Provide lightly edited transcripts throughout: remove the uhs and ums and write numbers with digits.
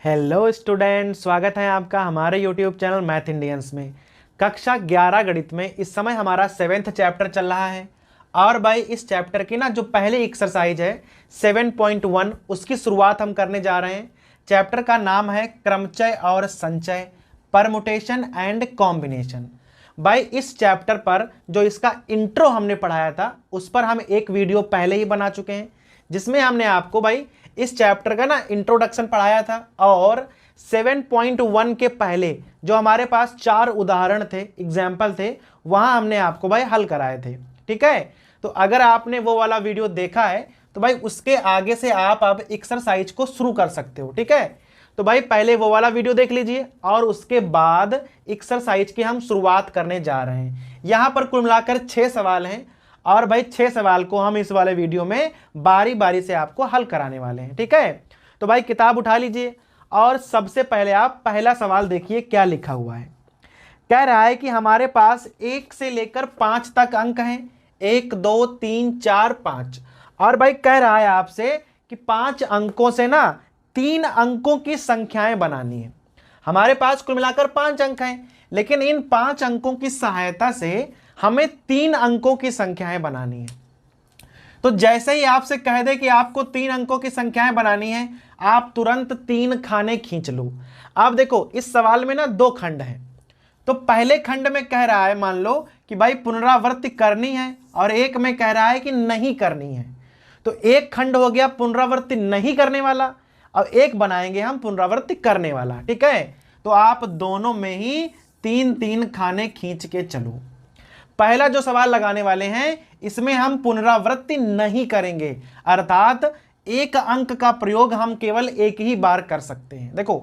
Hello student, स्वागत है आपका हमारे यूट्यूब चैनल मैथ इंडियंस में। कक्षा 11 गणित में इस समय हमारा 7th चैप्टर चल रहा है। और भाई इस चैप्टर की ना जो पहली एक्सरसाइज है 7.1 उसकी शुरुआत हम करने जा रहे हैं। चैप्टर का नाम है क्रमचय और संचय, परमुटेशन एंड कॉम्बिनेशन। भाई इस चैप्टर पर जो इसका इंट्रो हमने पढ़ाया था उस पर हम एक वीडियो पहले ही बना चुके हैं, जिसमें हमने आपको भाई इस चैप्टर का ना इंट्रोडक्शन पढ़ाया था। और 7.1 के पहले जो हमारे पास 4 उदाहरण थे, एग्जाम्पल थे, वहां हमने आपको भाई हल कराए थे। ठीक है, तो अगर आपने वो वाला वीडियो देखा है तो भाई उसके आगे से आप अब एक्सरसाइज को शुरू कर सकते हो। ठीक है, तो भाई पहले वो वाला वीडियो देख लीजिए और उसके बाद एक्सरसाइज की हम शुरुआत करने जा रहे हैं। यहां पर कुल मिलाकर 6 सवाल हैं और भाई 6 सवाल को हम इस वाले वीडियो में बारी बारी से आपको हल कराने वाले हैं। ठीक है, तो भाई किताब उठा लीजिए और सबसे पहले आप पहला सवाल देखिए क्या लिखा हुआ है। कह रहा है कि हमारे पास 1 से लेकर 5 तक अंक हैं, 1 2 3 4 5। और भाई कह रहा है आपसे कि 5 अंकों से ना 3 अंकों की संख्याएं बनानी है। हमारे पास कुल मिलाकर 5 अंक हैं, लेकिन इन 5 अंकों की सहायता से हमें 3 अंकों की संख्याएं बनानी है। तो जैसे ही आपसे कह दे कि आपको 3 अंकों की संख्याएं बनानी है, आप तुरंत 3 खाने खींच लो। अब देखो इस सवाल में ना 2 खंड हैं। तो पहले खंड में कह रहा है मान लो कि भाई पुनरावृत्ति करनी है और एक में कह रहा है कि नहीं करनी है। तो एक खंड हो गया पुनरावृत्ति नहीं करने वाला और एक बनाएंगे हम पुनरावृत्ति करने वाला। ठीक है, तो आप दोनों में ही 3-3 खाने खींच के चलो। पहला जो सवाल लगाने वाले हैं इसमें हम पुनरावृत्ति नहीं करेंगे, अर्थात एक अंक का प्रयोग हम केवल एक ही बार कर सकते हैं। देखो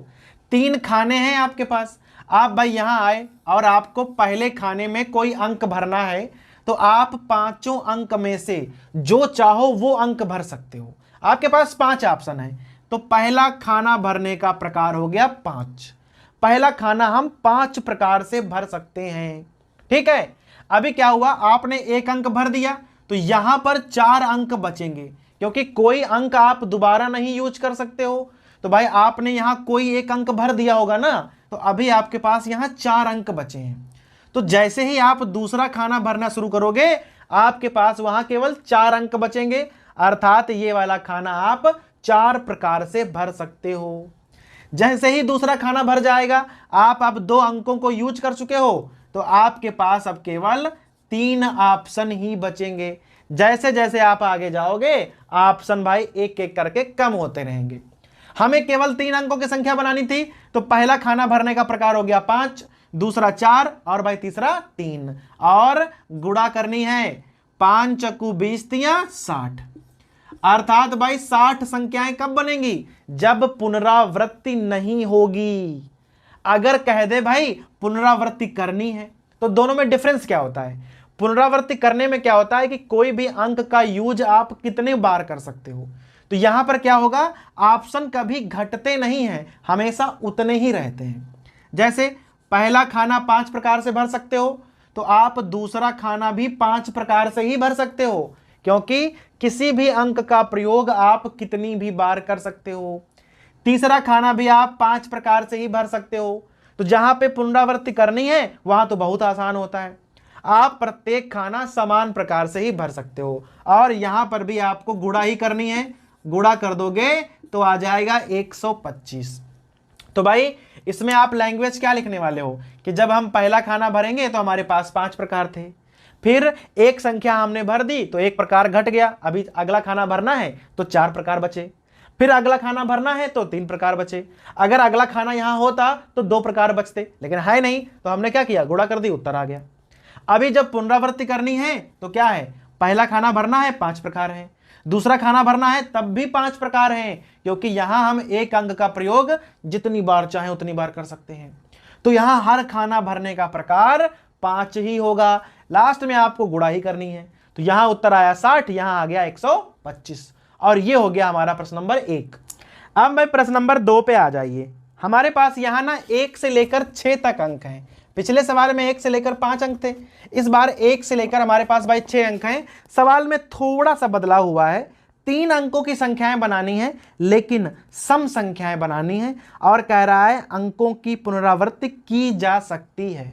3 खाने हैं आपके पास, आप भाई यहां आए और आपको पहले खाने में कोई अंक भरना है, तो आप 5 अंक में से जो चाहो वो अंक भर सकते हो। आपके पास 5 ऑप्शन है, तो पहला खाना भरने का प्रकार हो गया 5। पहला खाना हम 5 प्रकार से भर सकते हैं। ठीक है, अभी क्या हुआ, आपने एक अंक भर दिया तो यहां पर 4 अंक बचेंगे, क्योंकि कोई अंक आप दोबारा नहीं यूज कर सकते हो। तो भाई आपने यहां कोई एक अंक भर दिया होगा ना, तो अभी आपके पास यहां 4 अंक बचे हैं। तो जैसे ही आप दूसरा खाना भरना शुरू करोगे आपके पास वहां केवल 4 अंक बचेंगे, अर्थात ये वाला खाना आप 4 प्रकार से भर सकते हो। जैसे ही दूसरा खाना भर जाएगा, आप अब 2 अंकों को यूज कर चुके हो, तो आपके पास अब केवल 3 ऑप्शन ही बचेंगे। जैसे जैसे आप आगे जाओगे ऑप्शन भाई एक एक करके कम होते रहेंगे। हमें केवल 3 अंकों की संख्या बनानी थी, तो पहला खाना भरने का प्रकार हो गया 5, दूसरा 4 और भाई तीसरा 3। और गुणा करनी है, 5 चक्कू 20 तियां 60, अर्थात भाई 60 संख्याएं कब बनेंगी, जब पुनरावृत्ति नहीं होगी। अगर कह दे भाई पुनरावृत्ति करनी है, तो दोनों में डिफरेंस क्या होता है। पुनरावृत्ति करने में क्या होता है कि कोई भी अंक का यूज आप कितने बार कर सकते हो। तो यहां पर क्या होगा, ऑप्शन कभी घटते नहीं हैं, हमेशा उतने ही रहते हैं। जैसे पहला खाना 5 प्रकार से भर सकते हो, तो आप दूसरा खाना भी 5 प्रकार से ही भर सकते हो, क्योंकि किसी भी अंक का प्रयोग आप कितनी भी बार कर सकते हो। तीसरा खाना भी आप 5 प्रकार से ही भर सकते हो। तो जहां पे पुनरावृत्ति करनी है वहां तो बहुत आसान होता है, आप प्रत्येक खाना समान प्रकार से ही भर सकते हो। और यहां पर भी आपको गुणा ही करनी है, गुणा कर दोगे तो आ जाएगा 125। तो भाई इसमें आप लैंग्वेज क्या लिखने वाले हो कि जब हम पहला खाना भरेंगे तो हमारे पास 5 प्रकार थे, फिर एक संख्या हमने भर दी तो एक प्रकार घट गया, अभी अगला खाना भरना है तो 4 प्रकार बचे, फिर अगला खाना भरना है तो 3 प्रकार बचे। अगर अगला खाना यहां होता तो 2 प्रकार बचते, लेकिन है नहीं, तो हमने क्या किया, गुणा कर दी, उत्तर आ गया। अभी जब पुनरावृत्ति करनी है तो क्या है, पहला खाना भरना है 5 प्रकार है, दूसरा खाना भरना है तब भी 5 प्रकार हैं, क्योंकि यहां हम एक अंक का प्रयोग जितनी बार चाहे उतनी बार कर सकते हैं। तो यहां हर खाना भरने का प्रकार 5 ही होगा। लास्ट में आपको गुणा ही करनी है, तो यहां उत्तर आया 60, यहां आ गया 125। और ये हो गया हमारा प्रश्न नंबर 1। अब मैं प्रश्न नंबर 2 पे आ जाइए। हमारे पास यहां ना 1 से लेकर 6 तक अंक हैं। पिछले सवाल में 1 से लेकर 5 अंक थे, इस बार 1 से लेकर हमारे पास भाई 6 अंक हैं। सवाल में थोड़ा सा बदलाव हुआ है, 3 अंकों की संख्याएं बनानी है, लेकिन सम संख्याएं बनानी है, और कह रहा है अंकों की पुनरावृत्ति की जा सकती है।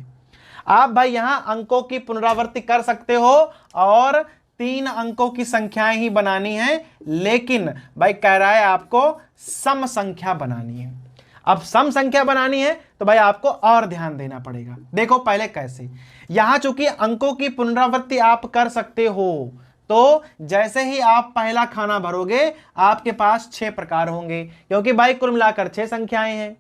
आप भाई यहां अंकों की पुनरावृत्ति कर सकते हो और 3 अंकों की संख्याएं ही बनानी है, लेकिन भाई कह रहा है आपको सम संख्या बनानी है। अब सम संख्या बनानी है तो भाई आपको और ध्यान देना पड़ेगा। देखो पहले कैसे, यहां चूंकि अंकों की पुनरावृत्ति आप कर सकते हो, तो जैसे ही आप पहला खाना भरोगे आपके पास 6 प्रकार होंगे, क्योंकि भाई कुल मिलाकर 6 संख्याएं हैं।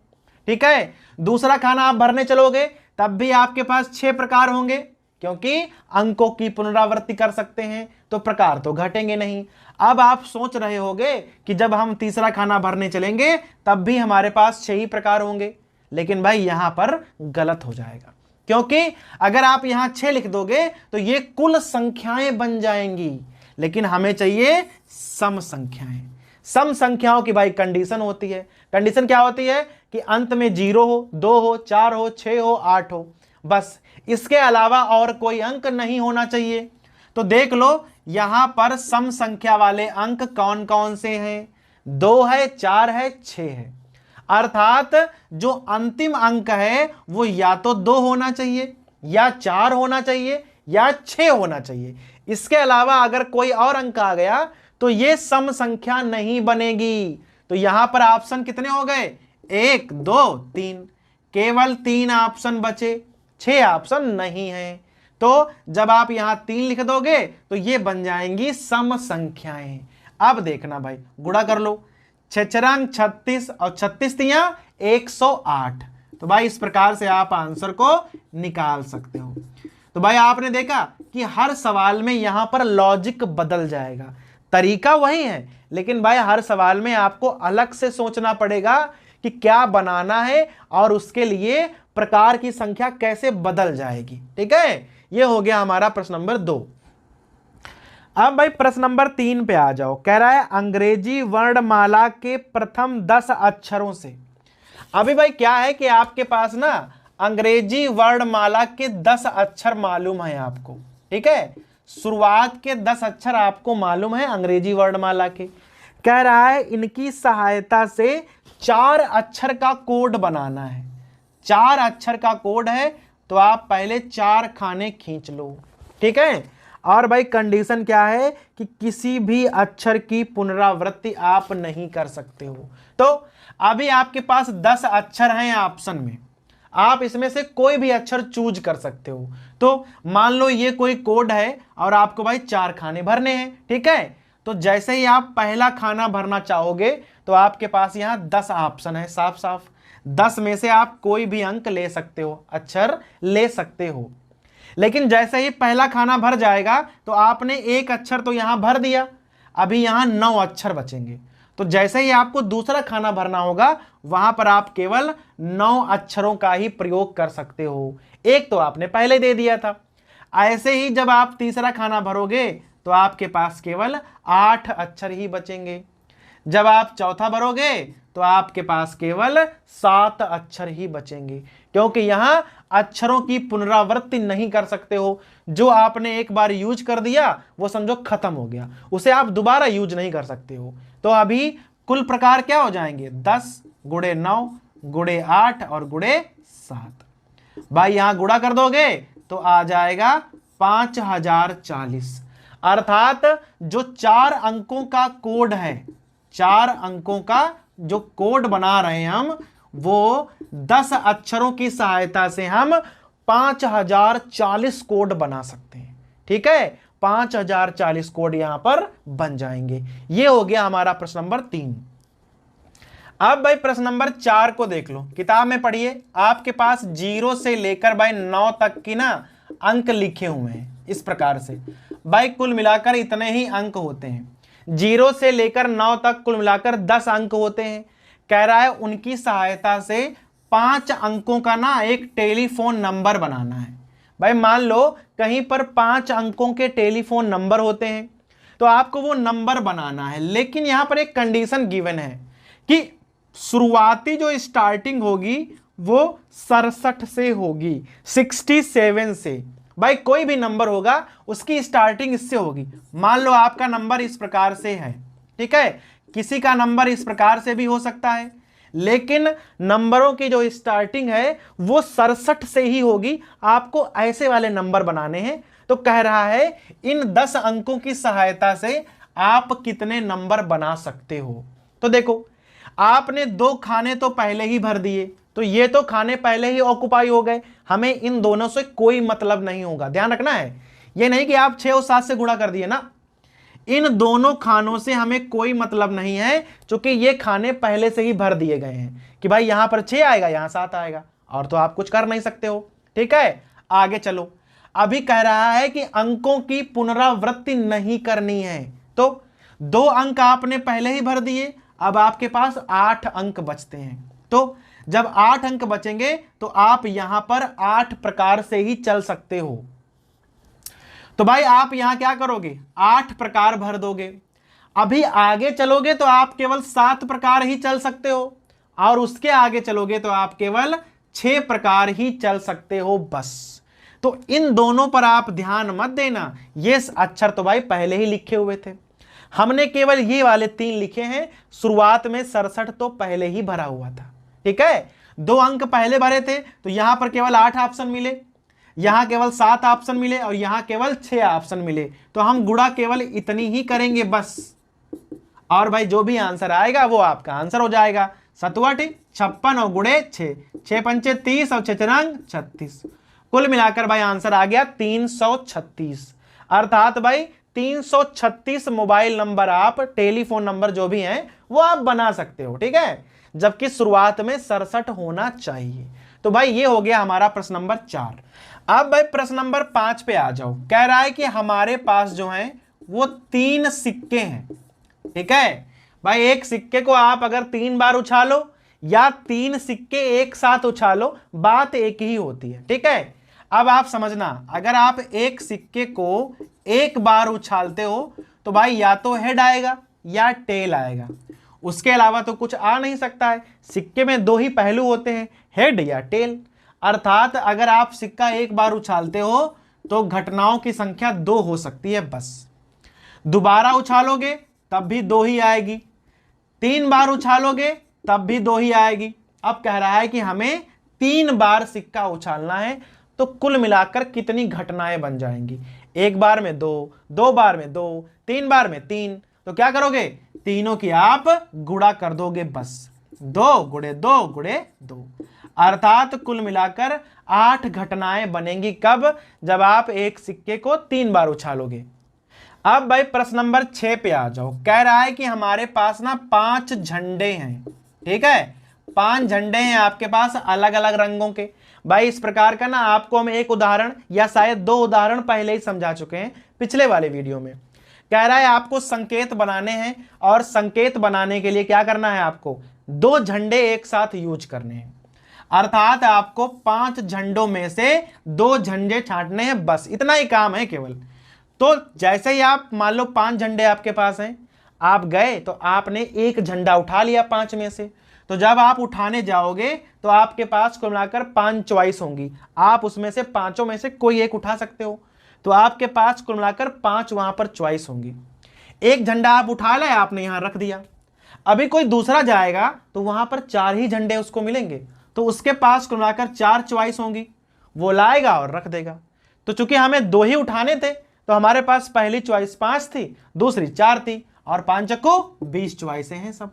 ठीक है, दूसरा खाना आप भरने चलोगे तब भी आपके पास 6 प्रकार होंगे, क्योंकि अंकों की पुनरावृत्ति कर सकते हैं, तो प्रकार तो घटेंगे नहीं। अब आप सोच रहे होगे कि जब हम तीसरा खाना भरने चलेंगे तब भी हमारे पास 6 ही प्रकार होंगे, लेकिन भाई यहां पर गलत हो जाएगा, क्योंकि अगर आप यहां 6 लिख दोगे तो ये कुल संख्याएं बन जाएंगी, लेकिन हमें चाहिए सम संख्याएं। सम संख्याओं की भाई कंडीशन होती है। कंडीशन क्या होती है कि अंत में 0 हो, 2 हो, 4 हो, 6 हो, 8 हो, बस इसके अलावा और कोई अंक नहीं होना चाहिए। तो देख लो यहां पर सम संख्या वाले अंक कौन कौन से हैं, 2 है, 4 है, 6 है। अर्थात जो अंतिम अंक है वो या तो 2 होना चाहिए, या 4 होना चाहिए, या 6 होना चाहिए। इसके अलावा अगर कोई और अंक आ गया तो ये सम संख्या नहीं बनेगी। तो यहां पर ऑप्शन कितने हो गए, 1, 2, 3, केवल 3 ऑप्शन बचे, 6 ऑप्शन नहीं है। तो जब आप यहां 3 लिख दोगे तो ये बन जाएंगी सम संख्याएं। अब देखना भाई, गुणा कर लो, 6 36 और 36 तियां 108। तो भाई इस प्रकार से आप आंसर को निकाल सकते हो। तो भाई आपने देखा कि हर सवाल में यहां पर लॉजिक बदल जाएगा, तरीका वही है, लेकिन भाई हर सवाल में आपको अलग से सोचना पड़ेगा कि क्या बनाना है और उसके लिए प्रकार की संख्या कैसे बदल जाएगी। ठीक है, ये हो गया हमारा प्रश्न नंबर 2। अब भाई प्रश्न नंबर 3 पे आ जाओ। कह रहा है अंग्रेजी वर्णमाला के प्रथम 10 अक्षरों से। अभी भाई क्या है कि आपके पास ना अंग्रेजी वर्णमाला के 10 अक्षर मालूम है आपको। ठीक है, शुरुआत के 10 अक्षर आपको मालूम है अंग्रेजी वर्णमाला के। कह रहा है इनकी सहायता से 4 अक्षर का कोड बनाना है। 4 अक्षर का कोड है, तो आप पहले 4 खाने खींच लो। ठीक है, और भाई कंडीशन क्या है कि किसी भी अक्षर की पुनरावृत्ति आप नहीं कर सकते हो। तो अभी आपके पास 10 अक्षर हैं ऑप्शन में, आप इसमें से कोई भी अक्षर चूज कर सकते हो। तो मान लो ये कोई कोड है और आपको भाई 4 खाने भरने हैं। ठीक है, तो जैसे ही आप पहला खाना भरना चाहोगे तो आपके पास यहाँ 10 ऑप्शन है, साफ साफ 10 में से आप कोई भी अंक ले सकते हो, अक्षर ले सकते हो। लेकिन जैसे ही पहला खाना भर जाएगा तो आपने एक अक्षर तो यहां भर दिया, अभी यहां 9 अक्षर बचेंगे। तो जैसे ही आपको दूसरा खाना भरना होगा वहां पर आप केवल 9 अक्षरों का ही प्रयोग कर सकते हो, एक तो आपने पहले दे दिया था। ऐसे ही जब आप तीसरा खाना भरोगे तो आपके पास केवल 8 अक्षर ही बचेंगे। जब आप चौथा भरोगे तो आपके पास केवल 7 अक्षर ही बचेंगे, क्योंकि यहां अक्षरों की पुनरावृत्ति नहीं कर सकते हो। जो आपने एक बार यूज कर दिया वो समझो खत्म हो गया, उसे आप दोबारा यूज नहीं कर सकते हो। तो अभी कुल प्रकार क्या हो जाएंगे, 10 गुणे 9 गुणे 8 और गुणे 7। भाई यहां गुणा कर दोगे तो आ जाएगा 5040। अर्थात जो 4 अंकों का कोड है, 4 अंकों का जो कोड बना रहे हैं हम, वो 10 अक्षरों की सहायता से हम 5040 कोड बना सकते हैं। ठीक है, 5040 कोड यहां पर बन जाएंगे। ये हो गया हमारा प्रश्न नंबर 3। अब भाई प्रश्न नंबर 4 को देख लो, किताब में पढ़िए। आपके पास 0 से लेकर भाई 9 तक की ना अंक लिखे हुए हैं इस प्रकार से। भाई कुल मिलाकर इतने ही अंक होते हैं, 0 से लेकर 9 तक कुल मिलाकर 10 अंक होते हैं। कह रहा है उनकी सहायता से 5 अंकों का ना एक टेलीफोन नंबर बनाना है। भाई मान लो कहीं पर 5 अंकों के टेलीफोन नंबर होते हैं, तो आपको वो नंबर बनाना है, लेकिन यहां पर एक कंडीशन गिवन है कि शुरुआती जो स्टार्टिंग होगी वो 67 से होगी, 67 से। भाई कोई भी नंबर होगा उसकी स्टार्टिंग इससे होगी। मान लो आपका नंबर इस प्रकार से है ठीक है, किसी का नंबर इस प्रकार से भी हो सकता है, लेकिन नंबरों की जो स्टार्टिंग है वो 67 से ही होगी। आपको ऐसे वाले नंबर बनाने हैं। तो कह रहा है इन 10 अंकों की सहायता से आप कितने नंबर बना सकते हो। तो देखो, आपने 2 खाने तो पहले ही भर दिए, तो ये तो खाने पहले ही ऑक्युपाई हो गए, हमें इन दोनों से कोई मतलब नहीं होगा। ध्यान रखना है, ये नहीं कि आप 6 और 7 से गुणा कर दिए ना, इन दोनों खानों से हमें कोई मतलब नहीं है, क्योंकि ये खाने पहले से ही भर दिए गए हैं कि भाई यहां पर 6 आएगा, यहां 7 आएगा, और तो आप कुछ कर नहीं सकते हो। ठीक है, आगे चलो। अभी कह रहा है कि अंकों की पुनरावृत्ति नहीं करनी है, तो 2 अंक आपने पहले ही भर दिए, अब आपके पास 8 अंक बचते हैं। तो जब 8 अंक बचेंगे तो आप यहां पर 8 प्रकार से ही चल सकते हो। तो भाई आप यहां क्या करोगे, 8 प्रकार भर दोगे। अभी आगे चलोगे तो आप केवल 7 प्रकार ही चल सकते हो, और उसके आगे चलोगे तो आप केवल 6 प्रकार ही चल सकते हो बस। तो इन दोनों पर आप ध्यान मत देना, ये अक्षर तो भाई पहले ही लिखे हुए थे, हमने केवल ये वाले 3 लिखे हैं। शुरुआत में 67 तो पहले ही भरा हुआ था। ठीक है, 2 अंक पहले भरे थे, तो यहां पर केवल 8 ऑप्शन मिले, यहां केवल 7 ऑप्शन मिले, और यहां केवल 6 ऑप्शन मिले। तो हम गुणा केवल इतनी ही करेंगे बस, और भाई जो भी आंसर आएगा वो आपका आंसर हो जाएगा। 7 56 और गुणे 6, 6 पंचे 30 और 6 36, कुल मिलाकर भाई आंसर आ गया 336। अर्थात भाई 336 मोबाइल नंबर, आप टेलीफोन नंबर जो भी हैं वो आप बना सकते हो। ठीक है, जबकि शुरुआत में 67 होना चाहिए। तो भाई ये हो गया हमारा प्रश्न नंबर 4। अब भाई प्रश्न नंबर 5 पे आ जाओ। कह रहा है कि हमारे पास जो है वो 3 सिक्के हैं। ठीक है भाई, एक सिक्के को आप अगर 3 बार उछालो या 3 सिक्के एक साथ उछालो, बात एक ही होती है। ठीक है, अब आप समझना, अगर आप एक सिक्के को एक बार उछालते हो तो भाई या तो हेड आएगा या टेल आएगा, उसके अलावा तो कुछ आ नहीं सकता है। सिक्के में 2 ही पहलू होते हैं, हेड या टेल। अर्थात अगर आप सिक्का एक बार उछालते हो तो घटनाओं की संख्या 2 हो सकती है बस। दोबारा उछालोगे तब भी 2 ही आएगी, 3 बार उछालोगे तब भी 2 ही आएगी। अब कह रहा है कि हमें 3 बार सिक्का उछालना है, तो कुल मिलाकर कितनी घटनाएं बन जाएंगी। 1 बार में 2, 2 बार में 2, 3 बार में 3। तो क्या करोगे, तीनों की आप गुणा कर दोगे बस, 2 गुणे 2 गुणे 2। अर्थात कुल मिलाकर 8 घटनाएं बनेंगी। कब, जब आप एक सिक्के को 3 बार उछालोगे। अब भाई प्रश्न नंबर 6 पे आ जाओ। कह रहा है कि हमारे पास ना 5 झंडे हैं। ठीक है, 5 झंडे हैं आपके पास अलग अलग रंगों के। भाई इस प्रकार का ना आपको हम एक उदाहरण या शायद 2 उदाहरण पहले ही समझा चुके हैं पिछले वाले वीडियो में। कह रहा है आपको संकेत बनाने हैं, और संकेत बनाने के लिए क्या करना है, आपको 2 झंडे एक साथ यूज करने हैं। अर्थात आपको 5 झंडों में से 2 झंडे छांटने हैं, बस इतना ही काम है केवल। तो जैसे ही आप मान लो 5 झंडे आपके पास हैं, आप गए तो आपने एक झंडा उठा लिया 5 में से। तो जब आप उठाने जाओगे तो आपके पास कुल मिलाकर 5 चॉइस होंगी, आप उसमें से 5 में से कोई एक उठा सकते हो। तो आपके पास कुल मिलाकर 5 वहां पर चॉइस होंगी। एक झंडा आप उठा लाए, आपने यहां रख दिया। अभी कोई दूसरा जाएगा तो वहां पर 4 ही झंडे उसको मिलेंगे, तो उसके पास कुल मिलाकर 4 चॉइस होंगी, वो लाएगा और रख देगा। तो चूंकि हमें 2 ही उठाने थे, तो हमारे पास पहली चॉइस 5 थी, दूसरी 4 थी, और 5 को 20 चॉइसें हैं सब।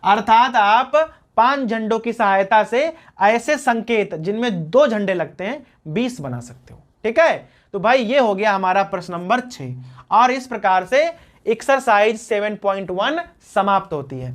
अर्थात आप 5 झंडों की सहायता से ऐसे संकेत जिनमें 2 झंडे लगते हैं 20 बना सकते हो। ठीक है, तो भाई ये हो गया हमारा प्रश्न नंबर 6, और इस प्रकार से एक्सरसाइज 7.1 समाप्त होती है।